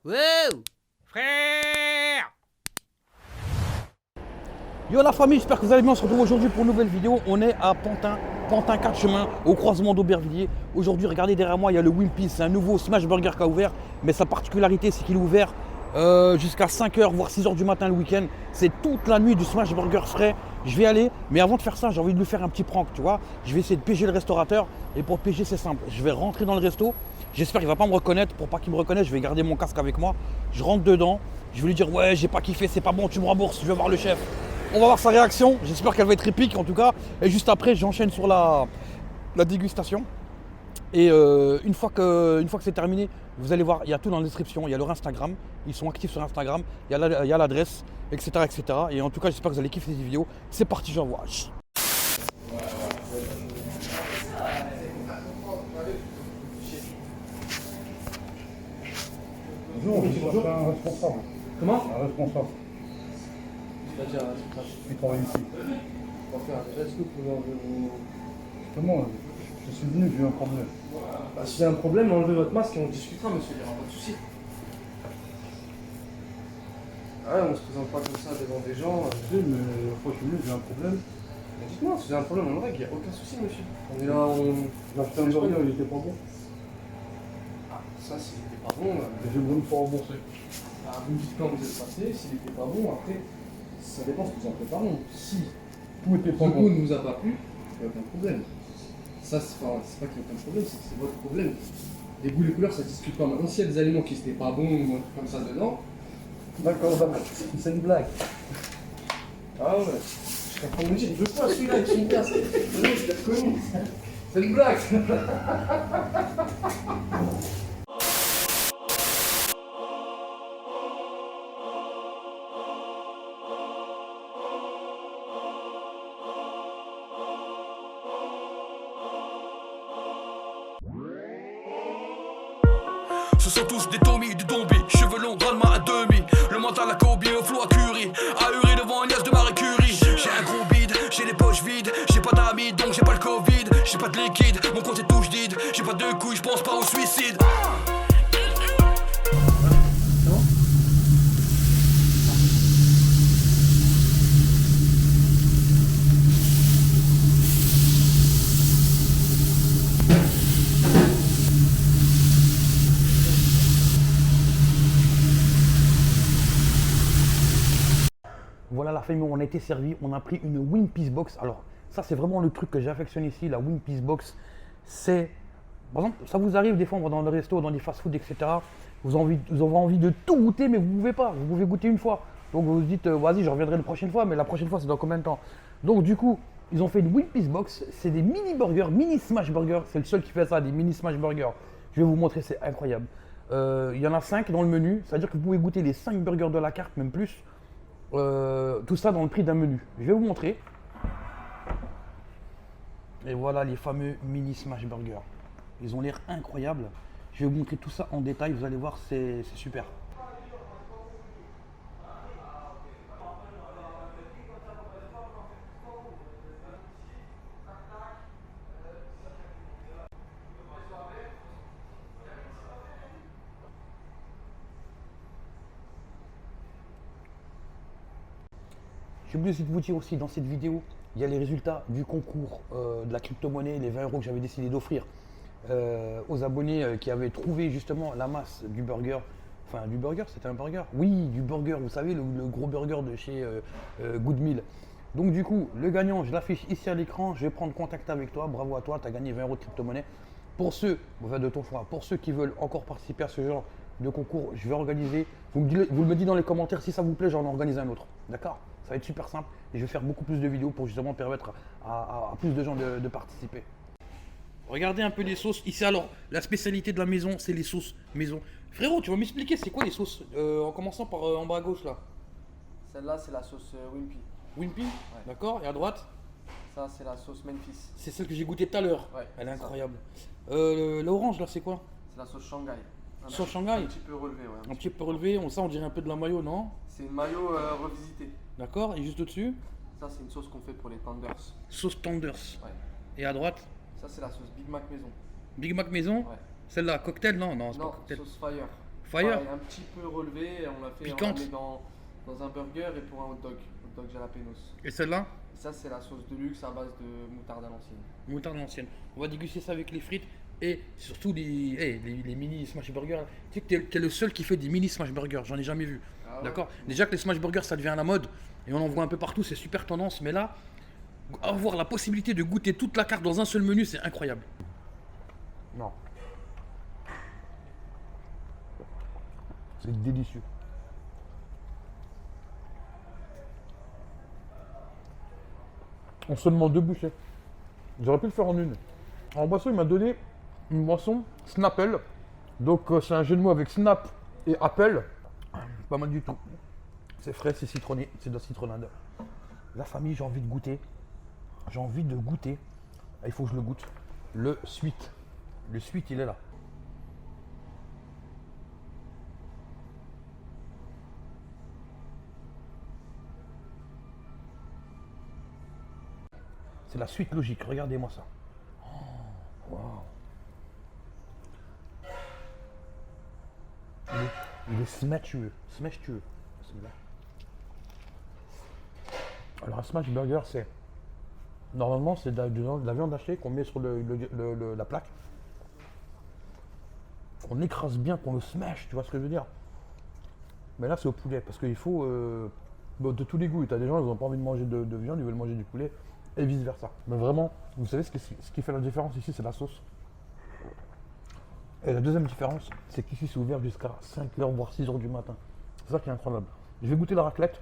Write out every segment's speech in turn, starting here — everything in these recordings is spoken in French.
Wow, frère! Yo la famille, j'espère que vous allez bien. On se retrouve aujourd'hui pour une nouvelle vidéo. On est à Pantin, Pantin 4 chemins, au croisement d'Aubervilliers. Aujourd'hui, regardez derrière moi, il y a le Wimpy. C'est un nouveau Smash Burger qui a ouvert. Mais sa particularité, c'est qu'il est ouvert jusqu'à 5h, voire 6h du matin le week-end. C'est toute la nuit du Smash Burger frais. Je vais aller, mais avant de faire ça, j'ai envie de lui faire un petit prank, tu vois. Je vais essayer de piéger le restaurateur. Et pour piéger, c'est simple. Je vais rentrer dans le resto. J'espère qu'il ne va pas me reconnaître. Pour pas qu'il me reconnaisse, je vais garder mon casque avec moi. Je rentre dedans. Je vais lui dire, ouais, j'ai pas kiffé, c'est pas bon, tu me rembourses, je vais voir le chef. On va voir sa réaction, j'espère qu'elle va être épique en tout cas. Et juste après, j'enchaîne sur la dégustation. Et une fois que c'est terminé, vous allez voir, il y a tout dans la description. Il y a leur Instagram, ils sont actifs sur Instagram, il y a l'adresse, etc., etc. Et en tout cas, j'espère que vous allez kiffer cette vidéo. C'est parti, j'envoie. Bonjour, je cherche un responsable. Comment? Un responsable C'est-à-dire un responsable. qui travaille ici. On va faire un geste pour vous. Justement, je suis venu, j'ai eu un problème. Bah, si vous avez un problème, enlevez votre masque et on discutera, monsieur, il n'y aura pas de souci. Ah ouais, on se présente pas comme ça devant des gens. Je sais, mais la fois que je suis venu, j'ai un problème. Mais dites-moi, si vous avez un problème, on le règle, il n'y a aucun souci, monsieur. On est là, J'ai acheté un burger, il était pas bon. Ah, ça, s'il n'était pas bon, Et j'ai voulu me faire rembourser. vous me dites quand vous êtes passé, s'il n'était pas bon, après, ça dépend ce que vous en préparez. Si Tout était pas le goût bon. ne vous a pas plu, il n'y a aucun problème. Ça, c'est pas qu'il n'y a aucun problème, c'est que c'est votre problème. Les goûts, les couleurs, ça ne discute pas. Maintenant, s'il y a des aliments qui n'étaient pas bons ou un truc comme ça dedans, D'accord, c'est une blague. ah ouais, je suis en train de me dire, de quoi celui-là avec son casque? Non, je l'ai reconnu. C'est une blague. Ce sont tous des Tommy, du Dombi, cheveux longs, grandement à demi. Le mental à Kobe, au flot à Curie, ahuri devant Agnès de Marie Curie. J'ai un gros bide, j'ai les poches vides, j'ai pas d'amis donc j'ai pas le Covid. J'ai pas de liquide, mon compte est tout vide, j'ai pas de couilles, je pense pas au suicide. Voilà la famille, on a été servi, on a pris une Wimpy's Box. Alors ça c'est vraiment le truc que j'affectionne ici, la Wimpy's Box. C'est, par exemple, ça vous arrive des fois on va dans le resto, dans des fast-food, etc. Vous avez envie de tout goûter mais vous ne pouvez pas, vous pouvez goûter une fois. Donc vous vous dites, vas-y je reviendrai la prochaine fois, mais la prochaine fois c'est dans combien de temps? Donc du coup, ils ont fait une Wimpy's Box, c'est des mini burgers, mini smash burgers, c'est le seul qui fait ça, des mini smash burgers. Je vais vous montrer, c'est incroyable. Il y en a 5 dans le menu, c'est-à-dire que vous pouvez goûter les 5 burgers de la carte, même plus. Tout ça dans le prix d'un menu. Je vais vous montrer. Et voilà les fameux mini smash burgers. Ils ont l'air incroyables. Je vais vous montrer tout ça en détail. Vous allez voir, c'est super. J'ai oublié aussi de vous dire aussi dans cette vidéo, il y a les résultats du concours de la crypto-monnaie, les 20 € que j'avais décidé d'offrir aux abonnés qui avaient trouvé justement la masse du burger. Enfin, du burger, c'était un burger? Oui, du burger, vous savez, le gros burger de chez Good Meal. Donc du coup, le gagnant, je l'affiche ici à l'écran, je vais prendre contact avec toi, bravo à toi, tu as gagné 20 € de crypto-monnaie. Pour ceux, de ton choix, pour ceux qui veulent encore participer à ce genre de concours, je vais organiser, vous me dites dans les commentaires si ça vous plaît, j'en organise un autre, d'accord? Ça va être super simple et je vais faire beaucoup plus de vidéos pour justement permettre à plus de gens de participer. Regardez un peu les sauces. Ici alors, la spécialité de la maison, c'est les sauces maison. Frérot, tu vas m'expliquer c'est quoi les sauces en commençant par en bas à gauche là. Celle-là, c'est la sauce Wimpy. Wimpy, d'accord. Et à droite, Ça, c'est la sauce Memphis. c'est celle que j'ai goûtée tout à l'heure. Ouais, Elle est c'est ça. incroyable. L'orange là, c'est quoi? C'est la sauce Shanghai. Sauce Shanghai. Un petit peu relevé, ouais. Un petit peu relevé. On dirait un peu de la mayo, non? C'est une mayo revisitée. D'accord. Et juste au-dessus, Ça, c'est une sauce qu'on fait pour les tenders. sauce tenders. Ouais. Et à droite, Ça, c'est la sauce Big Mac maison. Big Mac maison. Ouais. Celle-là, cocktail? Non, non, c'est pas Non, cocktail. sauce Fire. Fire. Pareil, un petit peu relevé, on l'a fait Piquante. on l'a mis dans un burger et pour un hot dog jalapenos. Et celle-là, Et ça c'est la sauce de luxe à base de moutarde à l'ancienne. moutarde ancienne. On va déguster ça avec les frites et surtout les mini smash burgers. Tu sais que t'es le seul qui fait des mini smash burgers, j'en ai jamais vu. Ah ouais. D'accord. Déjà que les smash burgers ça devient à la mode et on en voit un peu partout, c'est super tendance, mais là, avoir la possibilité de goûter toute la carte dans un seul menu, c'est incroyable. Non. C'est délicieux. On se demande 2 bouchées. J'aurais pu le faire en une. En boisson, il m'a donné une boisson Snapple. Donc c'est un jeu de mots avec Snap et Apple. Pas mal du tout. C'est frais, c'est citronné, c'est de la citronnade. La famille, j'ai envie de goûter. J'ai envie de goûter. Ah, il faut que je le goûte. Le sweet. Le sweet, il est là. C'est la suite logique, regardez-moi ça. Oh, wow. Il est smachueux. Smachueux. Alors un smash burger, c'est... Normalement, c'est de la viande hachée qu'on met sur la plaque. Qu'on écrase bien, qu'on le smash, tu vois ce que je veux dire. Mais là, c'est au poulet, parce qu'il faut... de tous les goûts. Tu as des gens, ils n'ont pas envie de manger de viande, ils veulent manger du poulet. Et vice versa. Mais vraiment, vous savez ce qui fait la différence ici, c'est la sauce. Et la deuxième différence, c'est qu'ici c'est ouvert jusqu'à 5h voire 6h du matin. C'est ça qui est incroyable. Je vais goûter la raclette.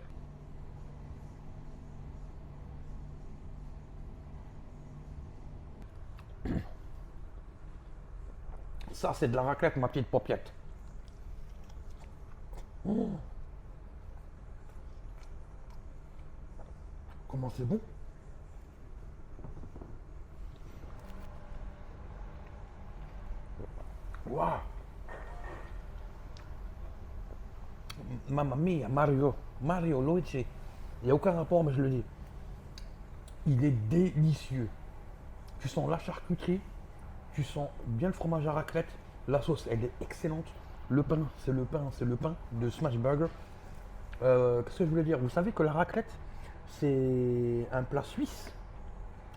Ça c'est de la raclette, ma petite paupiette. Oh. Comment c'est bon? Waouh! Mamma mia, Mario Luigi. Il n'y a aucun rapport, mais je le dis. Il est délicieux. Tu sens la charcuterie, tu sens bien le fromage à raclette. La sauce, elle est excellente. Le pain, c'est le pain de Smash Burger. Qu'est-ce que je voulais dire? Vous savez que la raclette, c'est un plat suisse.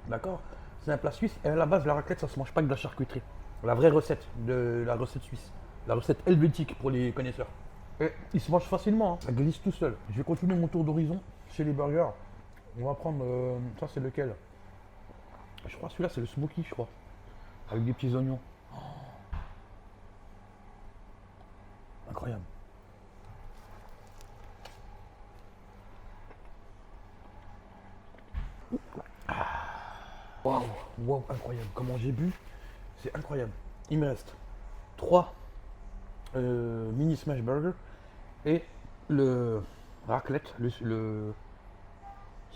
D'accord? C'est un plat suisse. Et à la base, la raclette, ça ne se mange pas avec de la charcuterie. La vraie recette, de la recette suisse. La recette helvétique pour les connaisseurs. Et il se mange facilement, hein. Ça glisse tout seul. Je vais continuer mon tour d'horizon chez les burgers. On va prendre, ça c'est lequel? Je crois celui-là c'est le smoky, je crois. Avec des petits oignons. Oh. Incroyable. Waouh, wow, incroyable. Comment j'ai bu, c'est incroyable. Il me reste 3 mini smash burger et le raclette. C'est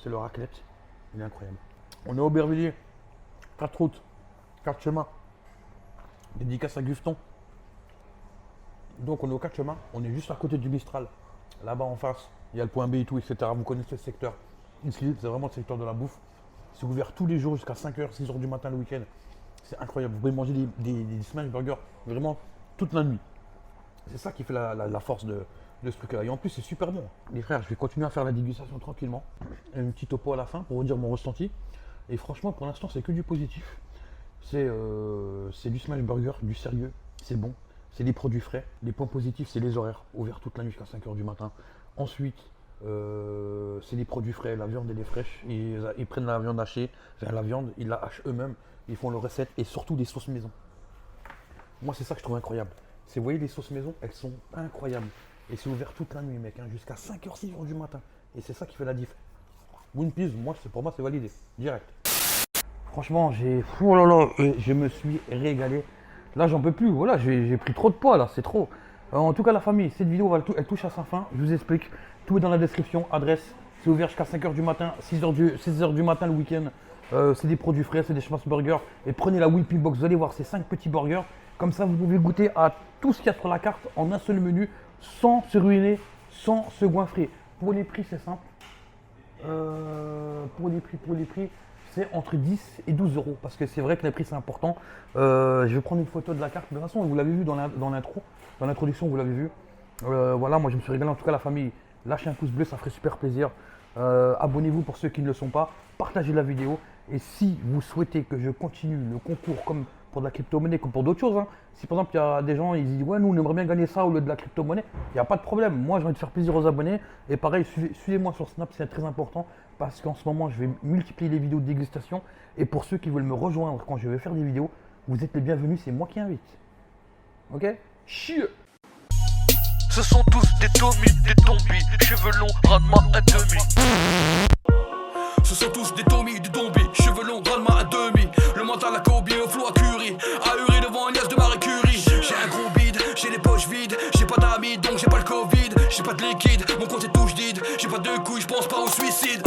le raclette. Il est incroyable. On est à Aubervilliers, 4 routes, 4 chemins. Dédicace à Gufton. Donc on est au 4 chemins, on est juste à côté du Mistral. Là-bas en face, il y a le point B et tout, etc. Vous connaissez le secteur. Ici, c'est vraiment le secteur de la bouffe. C'est ouvert tous les jours jusqu'à 5h, 6h du matin le week-end. C'est incroyable. Vous pouvez manger des smash burgers vraiment toute la nuit. C'est ça qui fait la force de ce truc-là. Et en plus, c'est super bon. Les frères, je vais continuer à faire la dégustation tranquillement. Un petit topo à la fin pour vous dire mon ressenti. Et franchement, pour l'instant, c'est que du positif. C'est du smash burger, du sérieux. C'est bon. C'est des produits frais. Les points positifs, c'est les horaires. Ouverts toute la nuit jusqu'à 5h du matin. Ensuite, c'est des produits frais. La viande, elle est fraîche. Ils prennent la viande hachée. La viande, ils la hachent eux-mêmes. Ils font leurs recettes. Et surtout des sauces maison. Moi, c'est ça que je trouve incroyable. Vous voyez, les sauces maison, elles sont incroyables. Et c'est ouvert toute la nuit, mec, hein, jusqu'à 5h, 6h du matin. Et c'est ça qui fait la diff. Wimpy's, pour moi, c'est validé. Direct. Franchement, oh là là, je me suis régalé. Là, j'en peux plus. Voilà, j'ai pris trop de poids, là. C'est trop. En tout cas, la famille, cette vidéo, elle touche à sa fin. Je vous explique. Tout est dans la description. Adresse. C'est ouvert jusqu'à 5h du matin, 6h du matin le week-end. C'est des produits frais, c'est des smash burgers. Et prenez la Wimpy Box. Vous allez voir, c'est 5 petits burgers. Comme ça, vous pouvez goûter à tout ce qu'il y a sur la carte en un seul menu, sans se ruiner, sans se goinfrer. Pour les prix, c'est simple. Pour les prix, c'est entre 10 et 12 euros parce que c'est vrai que les prix c'est important. Je vais prendre une photo de la carte. De toute façon, vous l'avez vu dans l'intro, dans l'introduction, vous l'avez vu. Voilà, moi je me suis régalé. En tout cas, la famille, lâchez un pouce bleu, ça ferait super plaisir. Abonnez-vous pour ceux qui ne le sont pas. Partagez la vidéo. Et si vous souhaitez que je continue le concours comme pour de la crypto-monnaie, comme pour d'autres choses, hein, si par exemple il y a des gens, ils disent ouais, nous on aimerait bien gagner ça au lieu de la crypto-monnaie, il n'y a pas de problème. Moi j'ai envie de faire plaisir aux abonnés. Et pareil, suivez-moi sur Snap, c'est très important parce qu'en ce moment je vais multiplier les vidéos de dégustation. Et pour ceux qui veulent me rejoindre quand je vais faire des vidéos, vous êtes les bienvenus, c'est moi qui invite. Ok? Chieux! Ce sont tous des Tommy, des Tombi, cheveux longs, rendement à demi. Ce sont tous des Tommy, des Tombi, cheveux longs, rendement à demi. Le mental à Kobe, au flow à Curie, ahuri devant Agnès de Marie Curie. J'ai un gros bide, j'ai les poches vides, j'ai pas d'amis donc j'ai pas le Covid, j'ai pas de liquide, mon compte est touche vide, j'ai pas de couilles, je pense pas au suicide.